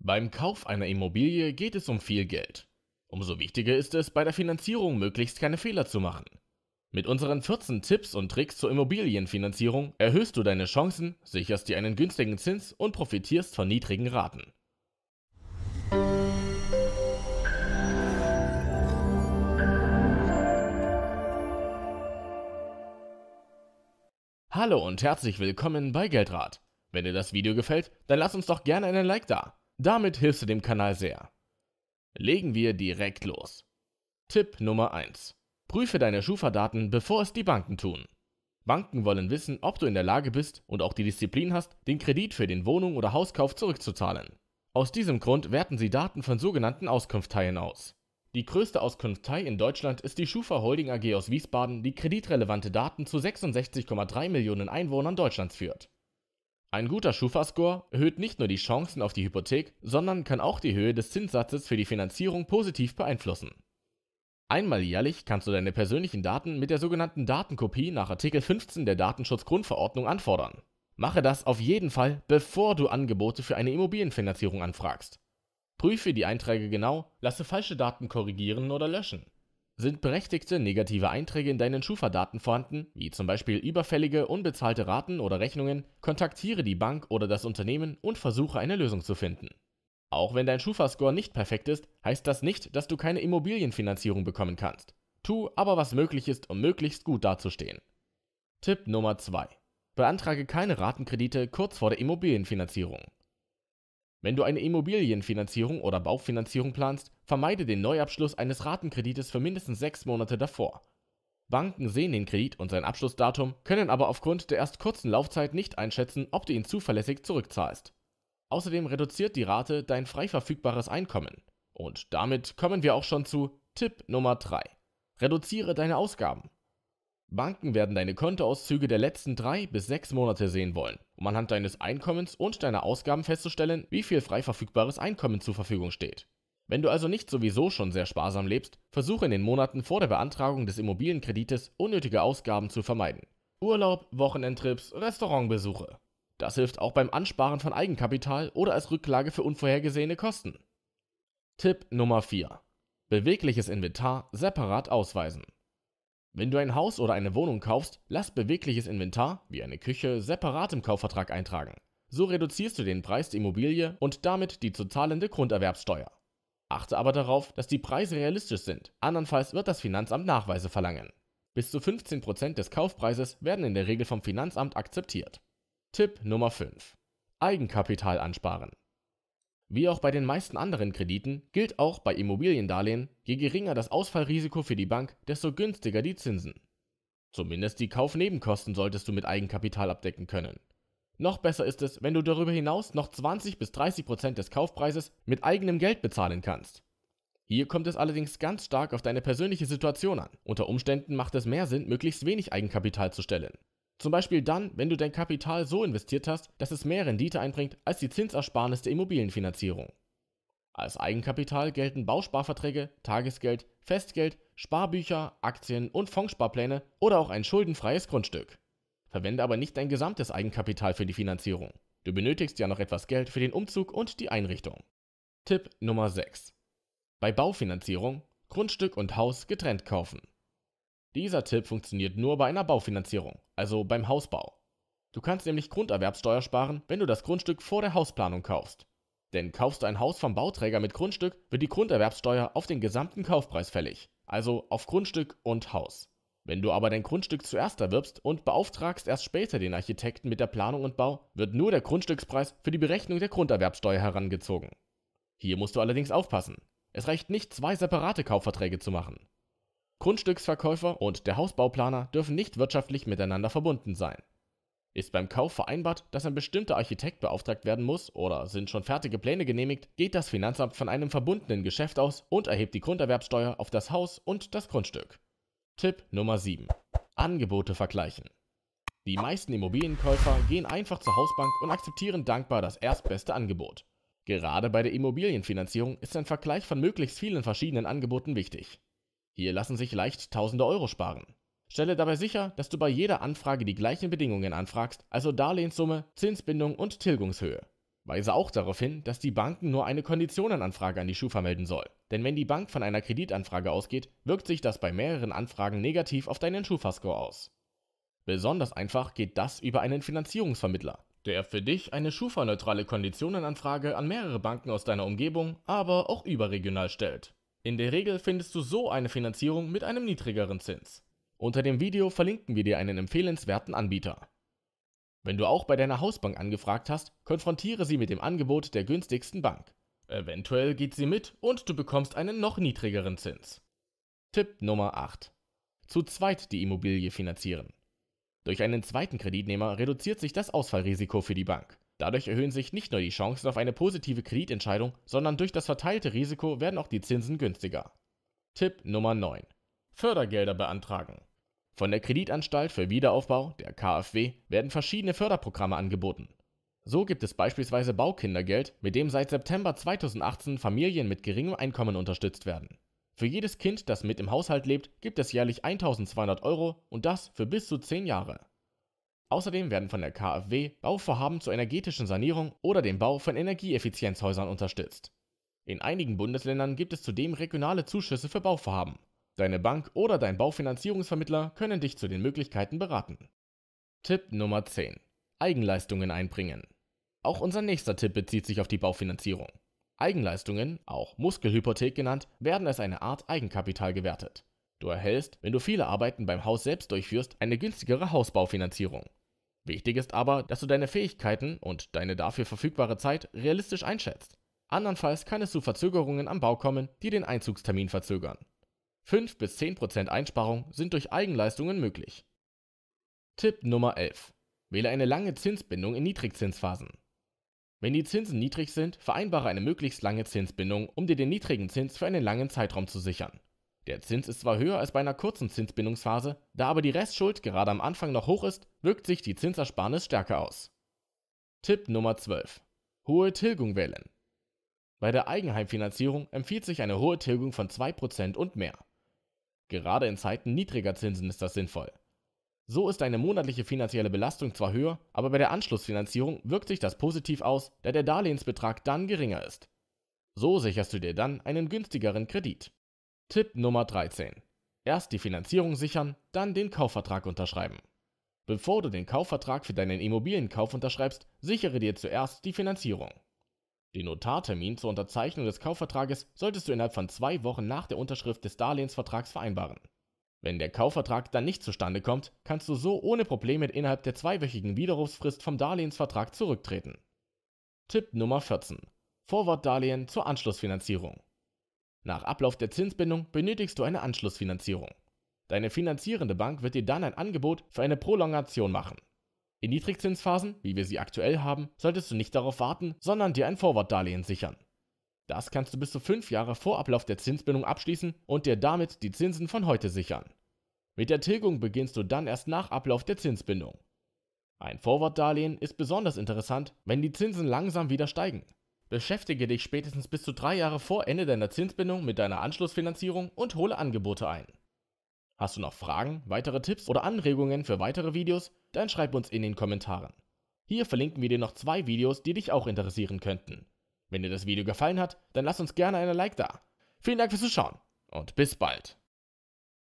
Beim Kauf einer Immobilie geht es um viel Geld. Umso wichtiger ist es, bei der Finanzierung möglichst keine Fehler zu machen. Mit unseren 14 Tipps und Tricks zur Immobilienfinanzierung erhöhst du deine Chancen, sicherst dir einen günstigen Zins und profitierst von niedrigen Raten. Hallo und herzlich willkommen bei Geldrat. Wenn dir das Video gefällt, dann lass uns doch gerne einen Like da. Damit hilfst du dem Kanal sehr. Legen wir direkt los. Tipp Nummer 1. Prüfe deine Schufa-Daten, bevor es die Banken tun. Banken wollen wissen, ob du in der Lage bist und auch die Disziplin hast, den Kredit für den Wohnung- oder Hauskauf zurückzuzahlen. Aus diesem Grund werten sie Daten von sogenannten Auskunfteien aus. Die größte Auskunftei in Deutschland ist die Schufa Holding AG aus Wiesbaden, die kreditrelevante Daten zu 66,3 Millionen Einwohnern Deutschlands führt. Ein guter Schufa-Score erhöht nicht nur die Chancen auf die Hypothek, sondern kann auch die Höhe des Zinssatzes für die Finanzierung positiv beeinflussen. Einmal jährlich kannst du deine persönlichen Daten mit der sogenannten Datenkopie nach Artikel 15 der Datenschutzgrundverordnung anfordern. Mache das auf jeden Fall, bevor du Angebote für eine Immobilienfinanzierung anfragst. Prüfe die Einträge genau, lasse falsche Daten korrigieren oder löschen. Sind berechtigte negative Einträge in deinen Schufa-Daten vorhanden, wie zum Beispiel überfällige, unbezahlte Raten oder Rechnungen, kontaktiere die Bank oder das Unternehmen und versuche eine Lösung zu finden. Auch wenn dein Schufa-Score nicht perfekt ist, heißt das nicht, dass du keine Immobilienfinanzierung bekommen kannst. Tu aber, was möglich ist, um möglichst gut dazustehen. Tipp Nummer 2. Beantrage keine Ratenkredite kurz vor der Immobilienfinanzierung. Wenn du eine Immobilienfinanzierung oder Baufinanzierung planst, vermeide den Neuabschluss eines Ratenkredites für mindestens 6 Monate davor. Banken sehen den Kredit und sein Abschlussdatum, können aber aufgrund der erst kurzen Laufzeit nicht einschätzen, ob du ihn zuverlässig zurückzahlst. Außerdem reduziert die Rate dein frei verfügbares Einkommen. Und damit kommen wir auch schon zu Tipp Nummer 3. Reduziere deine Ausgaben. Banken werden deine Kontoauszüge der letzten 3 bis 6 Monate sehen wollen, um anhand deines Einkommens und deiner Ausgaben festzustellen, wie viel frei verfügbares Einkommen zur Verfügung steht. Wenn du also nicht sowieso schon sehr sparsam lebst, versuche in den Monaten vor der Beantragung des Immobilienkredites unnötige Ausgaben zu vermeiden. Urlaub, Wochenendtrips, Restaurantbesuche. Das hilft auch beim Ansparen von Eigenkapital oder als Rücklage für unvorhergesehene Kosten. Tipp Nummer 4. Bewegliches Inventar separat ausweisen. Wenn du ein Haus oder eine Wohnung kaufst, lass bewegliches Inventar, wie eine Küche, separat im Kaufvertrag eintragen. So reduzierst du den Preis der Immobilie und damit die zu zahlende Grunderwerbsteuer. Achte aber darauf, dass die Preise realistisch sind, andernfalls wird das Finanzamt Nachweise verlangen. Bis zu 15% des Kaufpreises werden in der Regel vom Finanzamt akzeptiert. Tipp Nummer 5. Eigenkapital ansparen. Wie auch bei den meisten anderen Krediten gilt auch bei Immobiliendarlehen, je geringer das Ausfallrisiko für die Bank, desto günstiger die Zinsen. Zumindest die Kaufnebenkosten solltest du mit Eigenkapital abdecken können. Noch besser ist es, wenn du darüber hinaus noch 20 bis 30% des Kaufpreises mit eigenem Geld bezahlen kannst. Hier kommt es allerdings ganz stark auf deine persönliche Situation an. Unter Umständen macht es mehr Sinn, möglichst wenig Eigenkapital zu stellen. Zum Beispiel dann, wenn du dein Kapital so investiert hast, dass es mehr Rendite einbringt als die Zinsersparnis der Immobilienfinanzierung. Als Eigenkapital gelten Bausparverträge, Tagesgeld, Festgeld, Sparbücher, Aktien und Fondssparpläne oder auch ein schuldenfreies Grundstück. Verwende aber nicht dein gesamtes Eigenkapital für die Finanzierung. Du benötigst ja noch etwas Geld für den Umzug und die Einrichtung. Tipp Nummer 6. Bei Baufinanzierung Grundstück und Haus getrennt kaufen. Dieser Tipp funktioniert nur bei einer Baufinanzierung, also beim Hausbau. Du kannst nämlich Grunderwerbsteuer sparen, wenn du das Grundstück vor der Hausplanung kaufst. Denn kaufst du ein Haus vom Bauträger mit Grundstück, wird die Grunderwerbsteuer auf den gesamten Kaufpreis fällig, also auf Grundstück und Haus. Wenn du aber dein Grundstück zuerst erwirbst und beauftragst erst später den Architekten mit der Planung und Bau, wird nur der Grundstückspreis für die Berechnung der Grunderwerbsteuer herangezogen. Hier musst du allerdings aufpassen. Es reicht nicht, 2 separate Kaufverträge zu machen. Grundstücksverkäufer und der Hausbauplaner dürfen nicht wirtschaftlich miteinander verbunden sein. Ist beim Kauf vereinbart, dass ein bestimmter Architekt beauftragt werden muss oder sind schon fertige Pläne genehmigt, geht das Finanzamt von einem verbundenen Geschäft aus und erhebt die Grunderwerbsteuer auf das Haus und das Grundstück. Tipp Nummer 7. Angebote vergleichen. Die meisten Immobilienkäufer gehen einfach zur Hausbank und akzeptieren dankbar das erstbeste Angebot. Gerade bei der Immobilienfinanzierung ist ein Vergleich von möglichst vielen verschiedenen Angeboten wichtig. Hier lassen sich leicht tausende Euro sparen. Stelle dabei sicher, dass du bei jeder Anfrage die gleichen Bedingungen anfragst, also Darlehenssumme, Zinsbindung und Tilgungshöhe. Weise auch darauf hin, dass die Banken nur eine Konditionenanfrage an die Schufa melden soll. Denn wenn die Bank von einer Kreditanfrage ausgeht, wirkt sich das bei mehreren Anfragen negativ auf deinen Schufa-Score aus. Besonders einfach geht das über einen Finanzierungsvermittler, der für dich eine Schufa-neutrale Konditionenanfrage an mehrere Banken aus deiner Umgebung, aber auch überregional stellt. In der Regel findest du so eine Finanzierung mit einem niedrigeren Zins. Unter dem Video verlinken wir dir einen empfehlenswerten Anbieter. Wenn du auch bei deiner Hausbank angefragt hast, konfrontiere sie mit dem Angebot der günstigsten Bank. Eventuell geht sie mit und du bekommst einen noch niedrigeren Zins. Tipp Nummer 8. Zu zweit die Immobilie finanzieren. Durch einen zweiten Kreditnehmer reduziert sich das Ausfallrisiko für die Bank. Dadurch erhöhen sich nicht nur die Chancen auf eine positive Kreditentscheidung, sondern durch das verteilte Risiko werden auch die Zinsen günstiger. Tipp Nummer 9. Fördergelder beantragen. Von der Kreditanstalt für Wiederaufbau, der KfW, werden verschiedene Förderprogramme angeboten. So gibt es beispielsweise Baukindergeld, mit dem seit September 2018 Familien mit geringem Einkommen unterstützt werden. Für jedes Kind, das mit im Haushalt lebt, gibt es jährlich 1.200 € und das für bis zu 10 Jahre. Außerdem werden von der KfW Bauvorhaben zur energetischen Sanierung oder dem Bau von Energieeffizienzhäusern unterstützt. In einigen Bundesländern gibt es zudem regionale Zuschüsse für Bauvorhaben. Deine Bank oder dein Baufinanzierungsvermittler können dich zu den Möglichkeiten beraten. Tipp Nummer 10. Eigenleistungen einbringen. Auch unser nächster Tipp bezieht sich auf die Baufinanzierung. Eigenleistungen, auch Muskelhypothek genannt, werden als eine Art Eigenkapital gewertet. Du erhältst, wenn du viele Arbeiten beim Haus selbst durchführst, eine günstigere Hausbaufinanzierung. Wichtig ist aber, dass du deine Fähigkeiten und deine dafür verfügbare Zeit realistisch einschätzt. Andernfalls kann es zu Verzögerungen am Bau kommen, die den Einzugstermin verzögern. 5 bis 10% Einsparung sind durch Eigenleistungen möglich. Tipp Nummer 11. Wähle eine lange Zinsbindung in Niedrigzinsphasen. Wenn die Zinsen niedrig sind, vereinbare eine möglichst lange Zinsbindung, um dir den niedrigen Zins für einen langen Zeitraum zu sichern. Der Zins ist zwar höher als bei einer kurzen Zinsbindungsphase, da aber die Restschuld gerade am Anfang noch hoch ist, wirkt sich die Zinsersparnis stärker aus. Tipp Nummer 12. Hohe Tilgung wählen. Bei der Eigenheimfinanzierung empfiehlt sich eine hohe Tilgung von 2% und mehr. Gerade in Zeiten niedriger Zinsen ist das sinnvoll. So ist deine monatliche finanzielle Belastung zwar höher, aber bei der Anschlussfinanzierung wirkt sich das positiv aus, da der Darlehensbetrag dann geringer ist. So sicherst du dir dann einen günstigeren Kredit. Tipp Nummer 13. Erst die Finanzierung sichern, dann den Kaufvertrag unterschreiben. Bevor du den Kaufvertrag für deinen Immobilienkauf unterschreibst, sichere dir zuerst die Finanzierung. Den Notartermin zur Unterzeichnung des Kaufvertrages solltest du innerhalb von 2 Wochen nach der Unterschrift des Darlehensvertrags vereinbaren. Wenn der Kaufvertrag dann nicht zustande kommt, kannst du so ohne Probleme innerhalb der 2-wöchigen Widerrufsfrist vom Darlehensvertrag zurücktreten. Tipp Nummer 14. Vorwortdarlehen zur Anschlussfinanzierung. Nach Ablauf der Zinsbindung benötigst du eine Anschlussfinanzierung. Deine finanzierende Bank wird dir dann ein Angebot für eine Prolongation machen. In Niedrigzinsphasen, wie wir sie aktuell haben, solltest du nicht darauf warten, sondern dir ein Vorwortdarlehen sichern. Das kannst du bis zu 5 Jahre vor Ablauf der Zinsbindung abschließen und dir damit die Zinsen von heute sichern. Mit der Tilgung beginnst du dann erst nach Ablauf der Zinsbindung. Ein Vorwortdarlehen ist besonders interessant, wenn die Zinsen langsam wieder steigen. Beschäftige dich spätestens bis zu 3 Jahre vor Ende deiner Zinsbindung mit deiner Anschlussfinanzierung und hole Angebote ein. Hast du noch Fragen, weitere Tipps oder Anregungen für weitere Videos? Dann schreib uns in den Kommentaren. Hier verlinken wir dir noch 2 Videos, die dich auch interessieren könnten. Wenn dir das Video gefallen hat, dann lass uns gerne einen Like da. Vielen Dank fürs Zuschauen und bis bald.